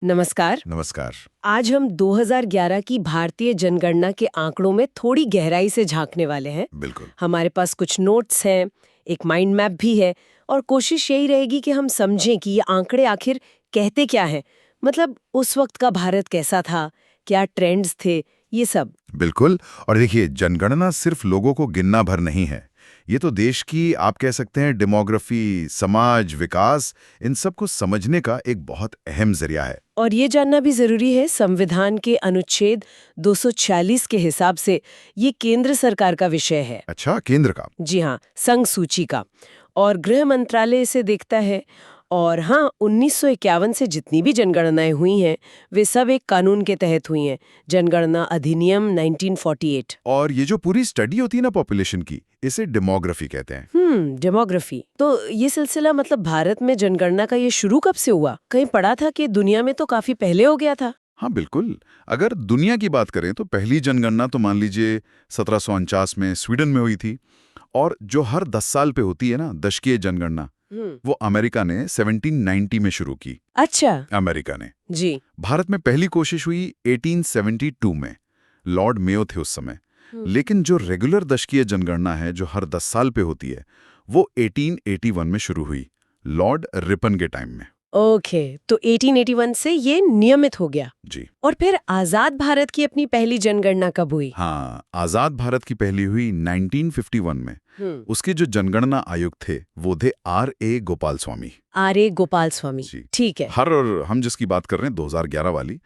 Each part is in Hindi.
नमस्कार। नमस्कार। आज हम 2011 की भारतीय जनगणना के आंकड़ों में थोड़ी गहराई से झांकने वाले हैं। बिल्कुल। हमारे पास कुछ नोट्स हैं, एक माइंड मैप भी है और कोशिश यही रहेगी कि हम समझें कि ये आंकड़े आखिर कहते क्या हैं। मतलब उस वक्त का भारत कैसा था, क्या ट्रेंड्स थे, ये सब। बिल्कुल। और देखिए, जनगणना सिर्फ लोगों को गिनना भर नहीं है। ये तो देश की, आप कह सकते हैं, डेमोग्राफी, समाज, विकास, इन सब को समझने का एक बहुत अहम जरिया है। और ये जानना भी जरूरी है, संविधान के अनुच्छेद 246 के हिसाब से ये केंद्र सरकार का विषय है। अच्छा, केंद्र का? जी हाँ, संघ सूची का। और गृह मंत्रालय इसे देखता है। और हाँ, 1951 से जितनी भी जनगणनाएं हुई हैं वे सब एक कानून के तहत हुई हैं, जनगणना अधिनियम 1948। और ये जो पूरी स्टडी होती है ना पॉपुलेशन की, इसे डेमोग्राफी कहते हैं। डेमोग्राफी। तो ये सिलसिला मतलब भारत में जनगणना का ये शुरू कब से हुआ? कहीं पढ़ा था कि दुनिया में तो काफी पहले हो गया था। हाँ बिल्कुल। अगर दुनिया की बात करें तो पहली जनगणना तो मान लीजिए 1749 में स्वीडन में हुई थी। और जो हर 10 साल पे होती है ना, दशकीय जनगणना, वो अमेरिका ने 1790 में शुरू की। अच्छा। अमेरिका ने। जी। भारत में पहली कोशिश हुई 1872 में। लॉर्ड मेयो थे उस समय। लेकिन जो रेगुलर दशकीय जनगणना है, जो हर 10 साल पे होती है, वो 1881 में शुरू हुई, लॉर्ड रिपन के टाइम में। ओके, तो 1881 से ये नियमित हो गया। जी। और फिर आजाद भारत की अपनी पहली जनगणना कब हुई? हाँ, आजाद भारत की पहली हुई 1951 में। उसके जो जनगणना आयुक्त थे वो थे R.A. गोपाल स्वामी। R.A. गोपाल स्वामी। जी। ठीक है। और हम जिसकी बात कर रहे हैं 2011 वाली,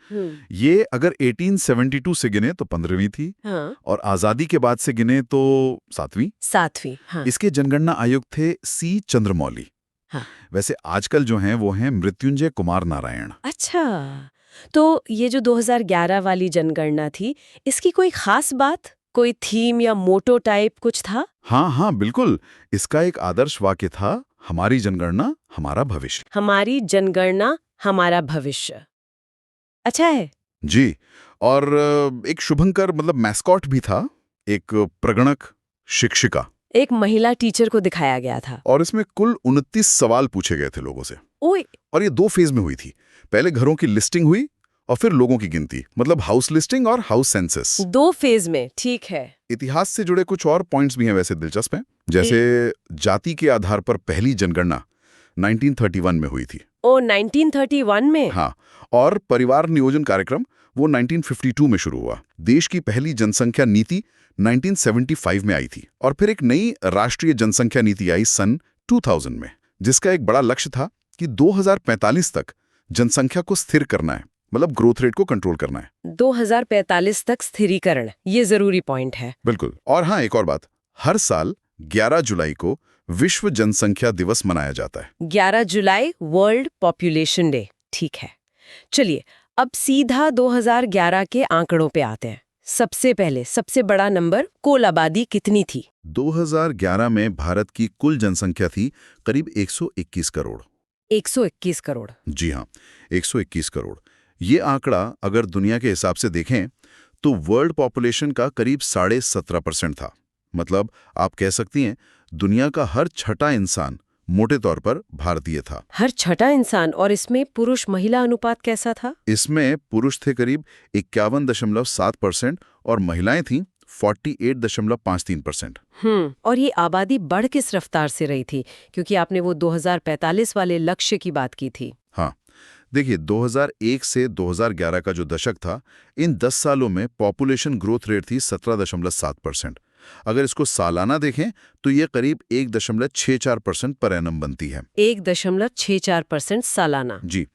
ये अगर 1872 से गिने तो 15वीं थी। हाँ। और आजादी के बाद से गिने तो 7वीं। हाँ। इसके जनगणना आयुक्त थे C. चंद्रमौली। हाँ। वैसे आजकल जो हैं वो हैं मृत्युंजय कुमार नारायण। अच्छा, तो ये जो 2011 वाली जनगणना थी, इसकी कोई खास बात, कोई थीम या मोटो टाइप कुछ था? हाँ हाँ बिल्कुल। इसका एक आदर्श वाक्य था, हमारी जनगणना हमारा भविष्य। हमारी जनगणना हमारा भविष्य। अच्छा है। जी। और एक शुभंकर मतलब मैस्कॉट भी था, एक प्रगणक शिक्षिका। एक महिला टीचर को दिखाया गया था। और इसमें कुल 29 सवाल पूछे गए थे लोगों से। ओए। और ये 2 फेज में हुई थी। पहले घरों की लिस्टिंग हुई और फिर लोगों की गिनती, मतलब हाउस लिस्टिंग और हाउस सेंसस। 2 फेज में, ठीक है। इतिहास से जुड़े कुछ और पॉइंट्स भी हैं वैसे दिलचस्प हैं। जैसे जाति के आधार पर पहली जनगणना 1931 में हुई थी। ओ, 1931 में? हाँ। और परिवार नियोजन कार्यक्रम वो 1952 में शुरू हुआ। देश की पहली जनसंख्या नीति 1975 में आई थी। और फिर एक नई राष्ट्रीय जनसंख्या नीति आई सन 2000 में, जिसका एक बड़ा लक्ष्य था कि 2045 तक जनसंख्या को स्थिर करना है, मतलब ग्रोथ रेट को कंट्रोल करना है। 2045 तक स्थिरीकरण, ये जरूरी पॉइंट है। बिल्कुल। और हाँ, एक और बात, हर साल 11 जुलाई को विश्व जनसंख्या दिवस मनाया जाता है। 11 जुलाई वर्ल्ड पॉपुलेशन डे। ठीक है, चलिए अब सीधा 2011 के आंकड़ों पे आते हैं। सबसे पहले सबसे बड़ा नंबर, कुल आबादी कितनी थी? 2011 में भारत की कुल जनसंख्या थी करीब 121 करोड़। 121 करोड़। जी हाँ, 121 करोड़। ये आंकड़ा अगर दुनिया के हिसाब से देखें तो वर्ल्ड पॉपुलेशन का करीब 17.5% था। मतलब आप कह सकती हैं दुनिया का हर छठा इंसान मोटे तौर पर भारतीय था। हर छठा इंसान। और इसमें पुरुष महिला अनुपात कैसा था? इसमें पुरुष थे करीब 51.7% और महिलाएं थीं 48.53%। और ये आबादी बढ़ किस रफ्तार से रही थी? क्योंकि आपने वो 2045 वाले लक्ष्य की बात की थी। हाँ, देखिए 2001 से 2011 का जो दशक था, इन 10 सालों में पॉपुलेशन ग्रोथ रेट थी 17.7%। अगर इसको सालाना देखें तो ये करीब 1.64% पर एनम बनती है। 1.64% सालाना। जी।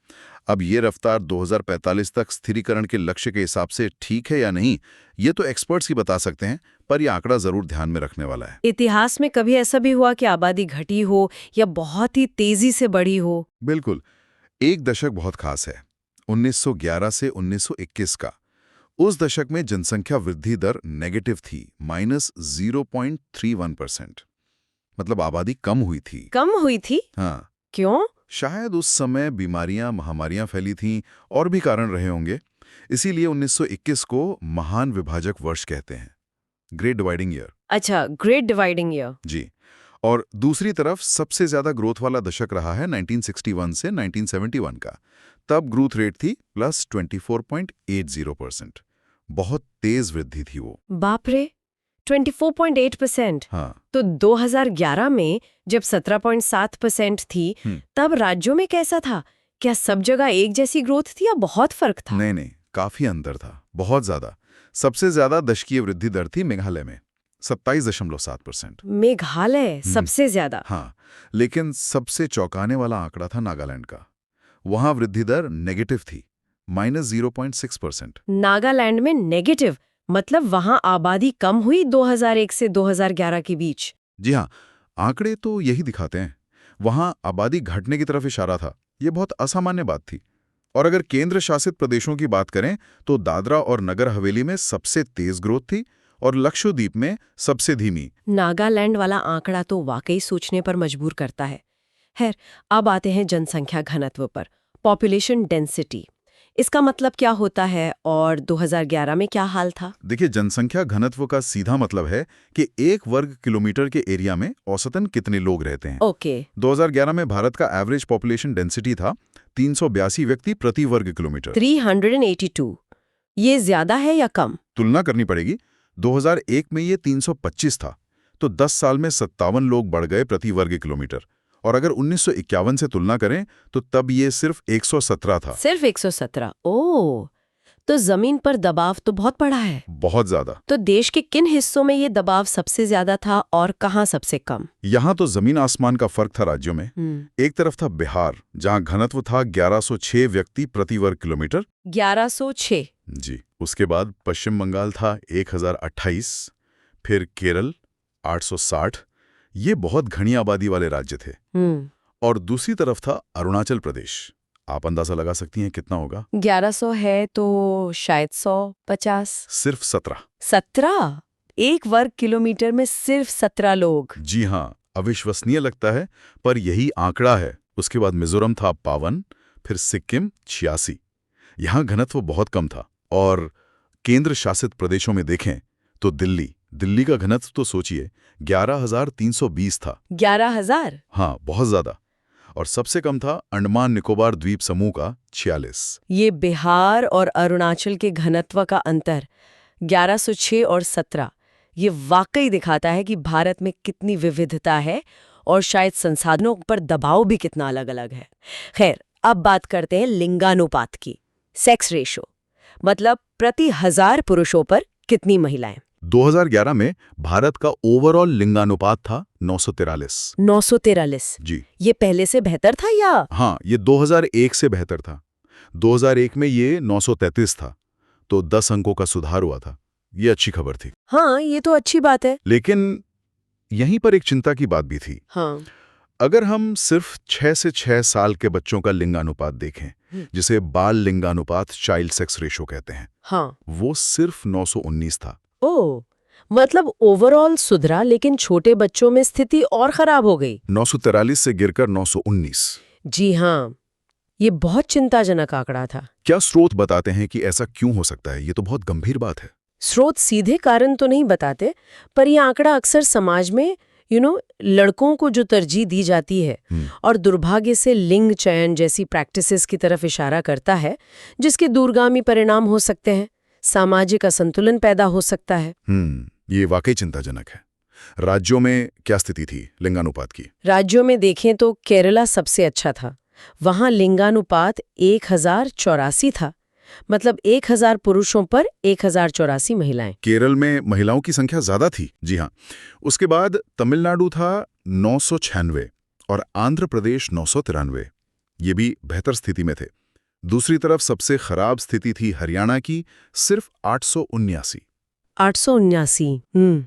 अब ये रफ्तार 2045 तक स्थिरीकरण के लक्ष्य के हिसाब से ठीक है या नहीं, ये तो एक्सपर्ट्स ही बता सकते हैं, पर यह आंकड़ा जरूर ध्यान में रखने वाला है। इतिहास में कभी ऐसा भी हुआ कि आबादी घटी हो या बहुत ही तेजी से बढ़ी हो? बिल्कुल। एक दशक बहुत खास है, 1911 से 1921 का। उस दशक में जनसंख्या वृद्धि दर नेगेटिव थी, -0.31%। मतलब आबादी कम हुई थी। कम हुई थी? हाँ। क्यों? शायद उस समय बीमारियां, महामारियां फैली थीं और भी कारण रहे होंगे। इसीलिए 1921 को महान विभाजक वर्ष कहते हैं, ग्रेट डिवाइडिंग ईयर। अच्छा, ग्रेट डिवाइडिंग ईयर। जी। और दूसरी तरफ सबसे ज्यादा ग्रोथ वाला दशक रहा है 1961 से 1971 का। तब ग्रोथ रेट थी +24.80%। बहुत तेज वृद्धि थी वो। बाप रे, 24.8%। हाँ। तो 2011 में जब 17.7% थी, तब राज्यों में कैसा था? क्या सब जगह एक जैसी ग्रोथ थी या बहुत फर्क था? नहीं, काफी अंतर था, बहुत ज्यादा। सबसे ज्यादा दशकीय वृद्धि दर थी मेघालय में, 27.7%। मेघालय सबसे ज्यादा। हाँ, लेकिन सबसे चौंकाने वाला आंकड़ा था नागालैंड का। वहां वृद्धि दर नेगेटिव थी, -0.6%। नागालैंड में नेगेटिव, मतलब वहां आबादी कम हुई 2001 से 2011 के बीच। जी हाँ, आंकड़े तो यही दिखाते हैं। वहां आबादी घटने की तरफ इशारा था। ये बहुत असामान्य बात थी। और अगर केंद्र शासित प्रदेशों की बात करें तो दादरा और नगर हवेली में सबसे तेज ग्रोथ थी और लक्षद्वीप में सबसे धीमी। नागालैंड वाला आंकड़ा तो वाकई सोचने पर मजबूर करता है। खैर, अब आते हैं जनसंख्या घनत्व पर, पॉपुलेशन डेंसिटी। इसका मतलब क्या होता है और 2011 में क्या हाल था? देखिए, जनसंख्या घनत्व का सीधा मतलब है कि 1 वर्ग किलोमीटर के एरिया में औसतन कितने लोग रहते हैं। ओके। 2011 में भारत का एवरेज पॉपुलेशन डेंसिटी था 382 व्यक्ति प्रति वर्ग किलोमीटर। 382। ये ज्यादा है या कम? तुलना करनी पड़ेगी। 2001 में ये 325 था, तो 10 साल में 57 लोग बढ़ गए प्रति वर्ग किलोमीटर। और अगर 1951 से तुलना करें तो तब ये सिर्फ 117 था। सिर्फ 117। ओह, तो जमीन पर दबाव तो बहुत पड़ा है। बहुत ज्यादा। तो देश के किन हिस्सों में ये दबाव सबसे ज्यादा था और कहाँ सबसे कम? यहाँ तो जमीन आसमान का फर्क था राज्यों में। एक तरफ था बिहार, जहाँ घनत्व था 1106 व्यक्ति प्रति वर्ग किलोमीटर। 1106। जी। उसके बाद पश्चिम बंगाल था 1028, फिर केरल 860। ये बहुत घनी आबादी वाले राज्य थे। और दूसरी तरफ था अरुणाचल प्रदेश। आप अंदाजा लगा सकती हैं कितना होगा? 1100 है तो शायद 150। सिर्फ 17। 17? 1 वर्ग किलोमीटर में सिर्फ 17 लोग। जी हाँ, अविश्वसनीय लगता है, पर यही आंकड़ा है। उसके बाद मिजोरम था 52, फिर सिक्किम 86। यहाँ घनत्व बहुत कम था। और केंद्र शासित प्रदेशों में देखें तो दिल्ली का घनत्व तो सोचिए 11,320 था। 11,000? हाँ, बहुत ज्यादा। और सबसे कम था अंडमान निकोबार द्वीप समूह का 46। ये बिहार और अरुणाचल के घनत्व का अंतर 1106 और 17, ये वाकई दिखाता है कि भारत में कितनी विविधता है और शायद संसाधनों पर दबाव भी कितना अलग-अलग है। खैर, अब बात करते हैं लिंगानुपात की, सेक्स रेशो, मतलब प्रति 1000 पुरुषों पर कितनी महिलाएं। 2011 में भारत का ओवरऑल लिंगानुपात था 943। 943? जी। ये पहले से बेहतर था या? हाँ, ये 2001 से बेहतर था। 2001 में ये 933 था, तो 10 अंकों का सुधार हुआ था। ये अच्छी खबर थी। हाँ, ये तो अच्छी बात है। लेकिन यहीं पर एक चिंता की बात भी थी। हाँ। अगर हम सिर्फ 6 से 6 साल के बच्चों का लिंगानुपात देखें, जिसे बाल लिंगानुपात, चाइल्ड सेक्स रेशो कहते हैं, हाँ, वो सिर्फ 919 था। ओह, मतलब ओवरऑल सुधरा, लेकिन छोटे बच्चों में स्थिति और खराब हो गई। 943 से गिरकर 919। जी हाँ, ये बहुत चिंताजनक आंकड़ा था। क्या स्रोत बताते हैं कि ऐसा क्यों हो सकता है? ये तो बहुत गंभीर बात है। स्रोत सीधे कारण तो नहीं बताते, पर यह आंकड़ा अक्सर समाज में लड़कों को जो तरजीह दी जाती है और दुर्भाग्य से लिंग चयन जैसी प्रैक्टिसेस की तरफ इशारा करता है, जिसके दूरगामी परिणाम हो सकते हैं। सामाजिक असंतुलन पैदा हो सकता है। ये वाकई चिंताजनक है। राज्यों में क्या स्थिति थी लिंगानुपात की? राज्यों में देखें तो केरला सबसे अच्छा था। वहां लिंगानुपात 1084 था, मतलब 1000 पुरुषों पर 1084 महिलाएं। केरल में महिलाओं की संख्या ज्यादा थी। जी हाँ। उसके बाद तमिलनाडु था 996 और आंध्र प्रदेश 993। ये भी बेहतर स्थिति में थे। दूसरी तरफ सबसे खराब स्थिति थी हरियाणा की, सिर्फ 879। 879?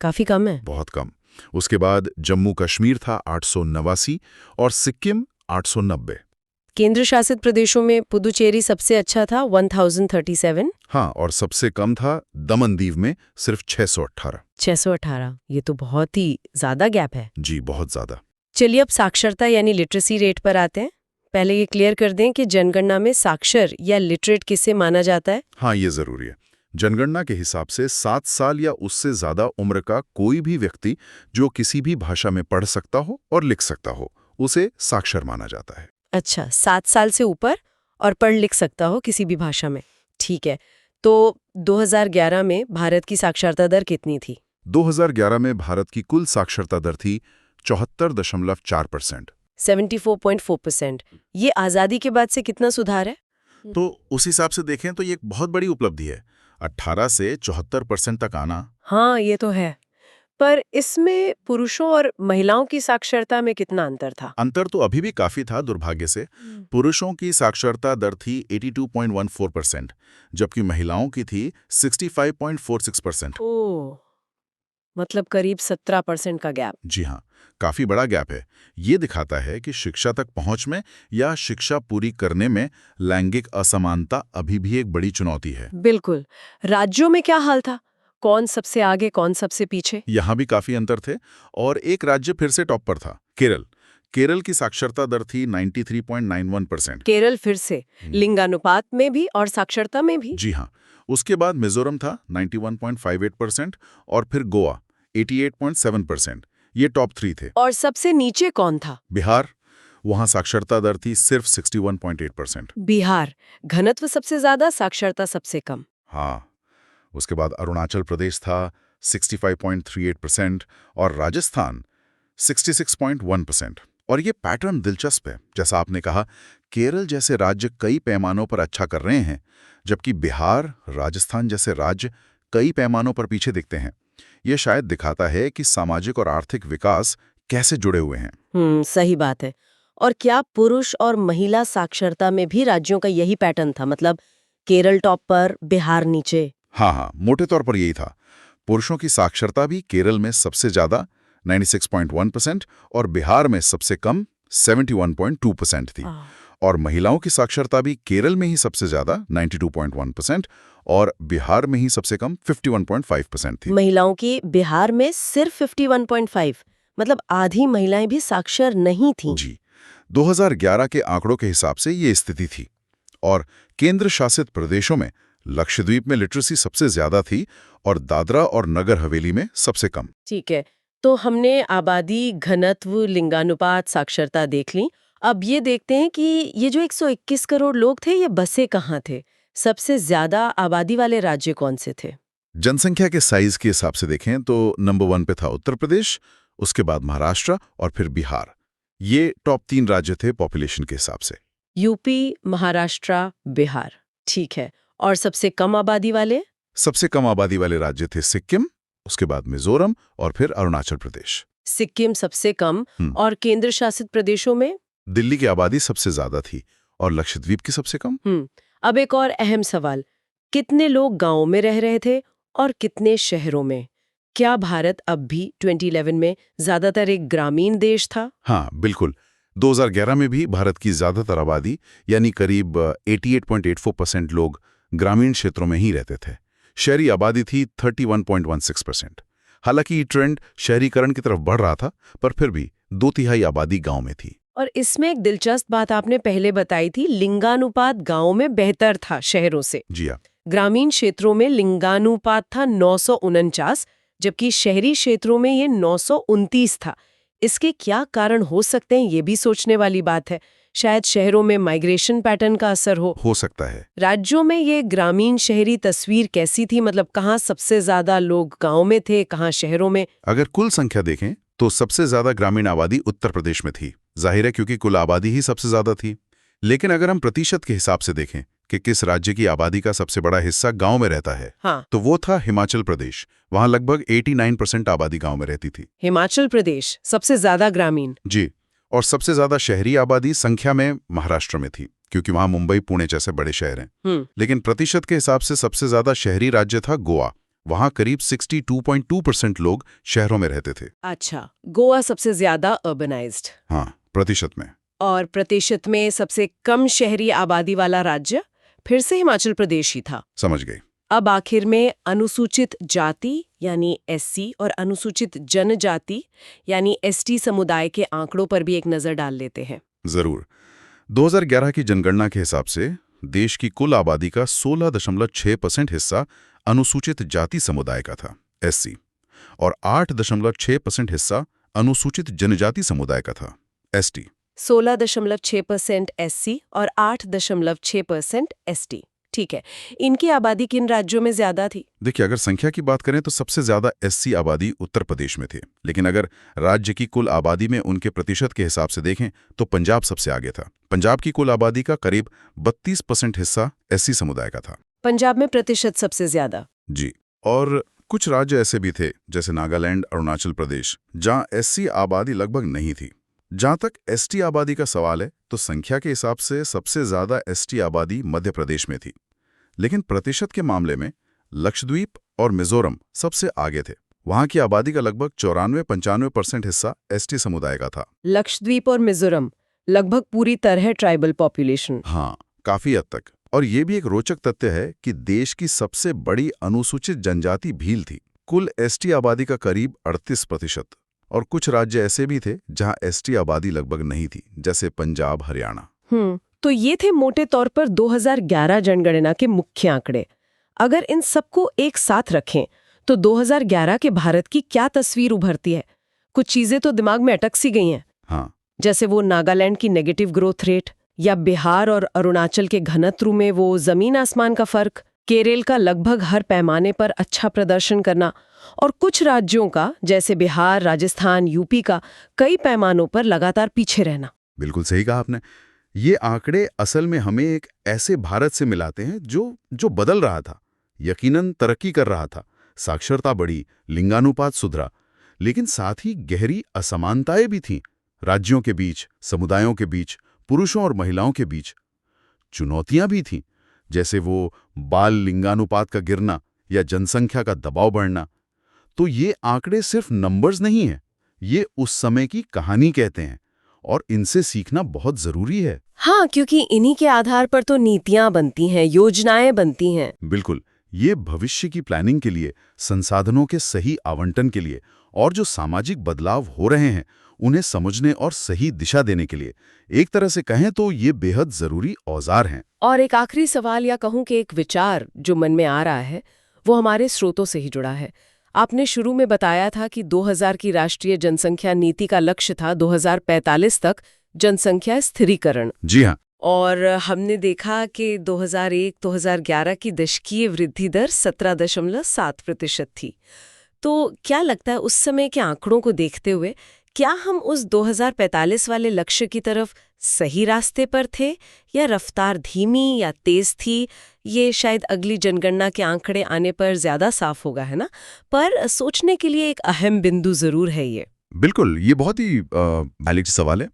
काफी कम है। बहुत कम। उसके बाद जम्मू कश्मीर था 889 और सिक्किम 890। केंद्र शासित प्रदेशों में पुदुचेरी सबसे अच्छा था, 1037। हाँ, और सबसे कम था दमन दीव में, सिर्फ 618। 618, ये तो बहुत ही ज्यादा गैप है। जी, बहुत ज्यादा। चलिए अब साक्षरता यानी लिटरेसी रेट पर आते हैं। पहले ये क्लियर कर दें कि जनगणना में साक्षर या लिटरेट किसे माना जाता है। हाँ, ये जरूरी है। जनगणना के हिसाब से 7 साल या उससे ज्यादा उम्र का कोई भी व्यक्ति जो किसी भी भाषा में पढ़ सकता हो और लिख सकता हो, उसे साक्षर माना जाता है। अच्छा, 7 साल से ऊपर और पढ़ लिख सकता हो किसी भी भाषा में। ठीक है, तो 2011 में भारत की साक्षरता दर कितनी थी? 2011 में भारत की कुल साक्षरता दर थी 74.4%। 74.4%। ये आज़ादी के बाद से कितना सुधार है? तो उस हिसाब से देखें तो ये एक बहुत बड़ी उपलब्धि है। 18 से 74% तक आना। हाँ, ये तो है। पर इसमें पुरुषों और महिलाओं की साक्षरता में कितना अंतर था? अंतर तो अभी भी काफी था, दुर्भाग्य से। पुरुषों की साक्षरता दर थी 82.14%, जबकि महिलाओं की थी 65.46%। ओह, मतलब करीब 17% का गैप। जी हाँ, काफी बड़ा गैप है। ये दिखाता है कि शिक्षा तक पहुंच में या शिक्षा पूरी करने में लैंगिक असमानता अभी भी एक बड़ी चुनौती है। बिल्कुल। राज्यों में क्या हाल था? कौन सबसे आगे, कौन सबसे पीछे? यहाँ भी काफी अंतर थे और एक राज्य फिर से टॉप पर था, केरल। केरल की साक्षरता दर थी 93.91%। केरल फिर से लिंगानुपात में भी और साक्षरता में भी? जी हाँ। उसके बाद मिजोरम था 91.58% और फिर गोवा 88.7%। ये टॉप 3 थे। और सबसे नीचे कौन था? बिहार, वहाँ साक्षरता दर थी सिर्फ 61.8%। बिहार, घनत्व सबसे ज्यादा, साक्षरता सबसे कम। हाँ। उसके बाद अरुणाचल प्रदेश था 65.38% और राजस्थान 66.1%। और ये पैटर्न दिलचस्प है। जैसा आपने कहा, केरल जैसे राज्य कई पैमानों पर अच्छा कर रहे हैं, जबकि बिहार, राजस्थान जैसे राज्य कई पैमानों पर पीछे दिखते हैं। ये शायद दिखाता है कि सामाजिक और आर्थिक विकास कैसे जुड़े हुए हैं। सही बात है। और क्या पुरुष और महिला साक्षरता में भी राज्यों का यही पैटर्न था? मतलब केरल टॉप पर, बिहार नीचे? हाँ, मोटे तौर पर यही था। पुरुषों की साक्षरता भी केरल में सबसे ज्यादा 96.1% और बिहार में सबसे कम 71.2% थी। और महिलाओं की साक्षरता भी केरल में ही सबसे ज्यादा 92.1% और बिहार में ही सबसे कम 51.5% थी। महिलाओं की बिहार में सिर्फ 51.5, मतलब आधी महिलाएं भी साक्षर नहीं थीं। जी, 2011 के आंकड़ों के हिसाब से ये स्थिति थी। और केंद्र शासित प्रदेशों में लक्षद्वीप में लिटरेसी सबसे ज्यादा थी और दादरा और नगर हवेली में सबसे कम। ठीक है, तो हमने आबादी, घनत्व, लिंगानुपात, साक्षरता देख ली। अब ये देखते हैं कि ये जो 121 करोड़ लोग थे, ये बसे कहाँ थे? सबसे ज्यादा आबादी वाले राज्य कौन से थे? जनसंख्या के साइज के हिसाब से देखें तो नंबर 1 पे था उत्तर प्रदेश, उसके बाद महाराष्ट्र और फिर बिहार। ये टॉप 3 राज्य थे पॉपुलेशन के हिसाब से। यूपी, महाराष्ट्र, बिहार। ठीक है, और सबसे कम आबादी वाले? सबसे कम आबादी वाले राज्य थे सिक्किम, उसके बाद मिजोरम और फिर अरुणाचल प्रदेश। सिक्किम सबसे कम, और केंद्र शासित प्रदेशों में? दिल्ली की आबादी सबसे ज्यादा थी और लक्षद्वीप की सबसे कम। अब एक और अहम सवाल, कितने लोग गांवों में रह रहे थे और कितने शहरों में? क्या भारत अब भी 2011 में ज्यादातर एक ग्रामीण देश था? हाँ, बिल्कुल। 2011 में भी भारत की ज्यादातर आबादी यानी करीब 88.84% लोग ग्रामीण क्षेत्रों में ही रहते थे। शहरी आबादी थी 31.16%। हालांकि ये ट्रेंड शहरीकरण की तरफ बढ़ रहा था, पर फिर भी 2/3 आबादी गांव में थी। और इसमें एक दिलचस्प बात आपने पहले बताई थी, लिंगानुपात गांव में बेहतर था शहरों से। जी हाँ। ग्रामीण क्षेत्रों में लिंगानुपात था 949, जबकि शहरी क्षेत्रों में ये 929 था। इसके क्या कारण हो सकते हैं, ये भी सोचने वाली बात है। शायद शहरों में माइग्रेशन पैटर्न का असर हो सकता है। राज्यों में ये ग्रामीण शहरी तस्वीर कैसी थी? मतलब कहाँ सबसे ज्यादा लोग गांव में थे, कहाँ शहरों में? अगर कुल संख्या देखें तो सबसे ज्यादा ग्रामीण आबादी उत्तर प्रदेश में थी। जाहिर है, क्योंकि कुल आबादी ही सबसे ज्यादा थी। लेकिन अगर हम प्रतिशत के हिसाब से देखें कि किस राज्य की आबादी का सबसे बड़ा हिस्सा गांव में रहता है, तो वो था हिमाचल प्रदेश। वहां लगभग 89% आबादी गांव में रहती थी। हिमाचल प्रदेश सबसे ज्यादा ग्रामीण? जी। और सबसे ज्यादा शहरी आबादी संख्या में महाराष्ट्र में थी, क्योंकि वहां मुंबई, पुणे जैसे बड़े शहर हैं। लेकिन प्रतिशत के हिसाब से सबसे ज्यादा शहरी राज्य था गोवा। वहां करीब 62.2% लोग शहरों में रहते थे। अच्छा, गोवा सबसे ज्यादा अर्बनाइज्ड? हाँ, प्रतिशत में। और प्रतिशत में सबसे कम शहरी आबादी वाला राज्य फिर से हिमाचल प्रदेश ही था। समझ गए। अब आखिर में अनुसूचित जाति यानी एससी और अनुसूचित जनजाति यानी एसटी समुदाय के आंकड़ों पर भी एक नजर डाल लेते हैं। जरूर। 2011 की जनगणना के हिसाब से देश की कुल आबादी का 16.6% हिस्सा अनुसूचित जाति समुदाय का था, एससी, और 8.6% हिस्सा अनुसूचित जनजाति समुदाय का था, एसटी। 16.6% SC और 8.6% ST। ठीक है, इनकी आबादी किन राज्यों में ज्यादा थी? देखिए, अगर संख्या की बात करें तो सबसे ज्यादा एससी आबादी उत्तर प्रदेश में थे, लेकिन अगर राज्य की कुल आबादी में उनके प्रतिशत के हिसाब से देखें तो पंजाब सबसे आगे था। पंजाब की कुल आबादी का करीब 32% हिस्सा एससी समुदाय का था। पंजाब में प्रतिशत सबसे ज्यादा। जी, और कुछ राज्य ऐसे भी थे जैसे नागालैंड, अरुणाचल प्रदेश, जहां एससी आबादी लगभग नहीं थी। जहां तक एसटी आबादी का सवाल है तो संख्या के हिसाब से सबसे ज्यादा एसटी आबादी मध्य प्रदेश में थी, लेकिन प्रतिशत के मामले में लक्षद्वीप और मिजोरम सबसे आगे थे। वहां की आबादी का लगभग 94-95% हिस्सा एसटी समुदाय का था। लक्षद्वीप और मिजोरम लगभग पूरी तरह ट्राइबल पॉपुलेशन। हाँ, काफी हद तक। और ये भी एक रोचक तथ्य है कि देश की सबसे बड़ी अनुसूचित जनजाति भील थी। कुल एसटी आबादी का करीब 38%। और कुछ राज्य ऐसे भी थे जहां एसटी आबादी लगभग नहीं थी, जैसे पंजाब, हरियाणा। तो ये थे मोटे तौर पर 2011 जनगणना के मुख्य आंकड़े। अगर इन सबको एक साथ रखें तो 2011 के भारत की क्या तस्वीर उभरती है? कुछ चीजें तो दिमाग में अटक सी गई हैं। हाँ, जैसे वो नागालैंड की नेगेटिव ग्रोथ रेट, या बिहार और अरुणाचल के घनत्व में वो जमीन आसमान का फर्क, केरल का लगभग हर पैमाने पर अच्छा प्रदर्शन करना, और कुछ राज्यों का जैसे बिहार, राजस्थान, यूपी का कई पैमानों पर लगातार पीछे रहना। बिल्कुल सही कहा आपने। ये आंकड़े असल में हमें एक ऐसे भारत से मिलाते हैं जो बदल रहा था, यकीनन तरक्की कर रहा था, साक्षरता बढ़ी, लिंगानुपात सुधरा, लेकिन साथ ही गहरी असमानताएं भी थीं, राज्यों के बीच, समुदायों के बीच, पुरुषों और महिलाओं के बीच। चुनौतियां भी थीं, जैसे वो बाल लिंगानुपात का गिरना या जनसंख्या का दबाव बढ़ना। तो ये आंकड़े सिर्फ नंबर्स नहीं हैं, ये उस समय की कहानी कहते हैं, और इनसे सीखना बहुत जरूरी है। हाँ, क्योंकि इन्हीं के आधार पर तो नीतियां बनती हैं, योजनाएं बनती हैं। बिल्कुल, ये भविष्य की प्लानिंग के लिए, संसाधनों के सही आवंटन के लिए, और जो सामाजिक बदलाव हो रहे हैं उन्हें समझने और सही दिशा देने के लिए, एक तरह से कहें तो ये बेहद जरूरी औजार हैं। और एक आखिरी सवाल, या कहूं कि एक विचार जो मन में आ रहा है, वो हमारे स्रोतों से ही जुड़ा है। आपने शुरू में बताया था कि 2000 की राष्ट्रीय जनसंख्या नीति का लक्ष्य था 2045 तक जनसंख्या स्थिरीकरण। जी हाँ। और हमने देखा कि 2001-2011 की दशकीय वृद्धि दर 17.7% थी। तो क्या लगता है उस समय के आंकड़ों को देखते हुए क्या हम उस 2045 वाले लक्ष्य की तरफ सही रास्ते पर थे, या रफ्तार धीमी या तेज थी? ये शायद अगली जनगणना के आंकड़े आने पर ज्यादा साफ होगा, है ना? पर सोचने के लिए एक अहम बिंदु जरूर है ये। बिल्कुल, ये बहुत ही वैलिड सवाल है।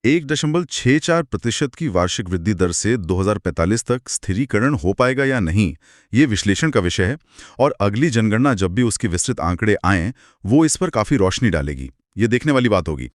1.64% की वार्षिक वृद्धि दर से 2045 तक स्थिरीकरण हो पाएगा या नहीं, ये विश्लेषण का विषय है, और अगली जनगणना जब भी उसके विस्तृत आंकड़े आएं, वो इस पर काफी रोशनी डालेगी। ये देखने वाली बात होगी।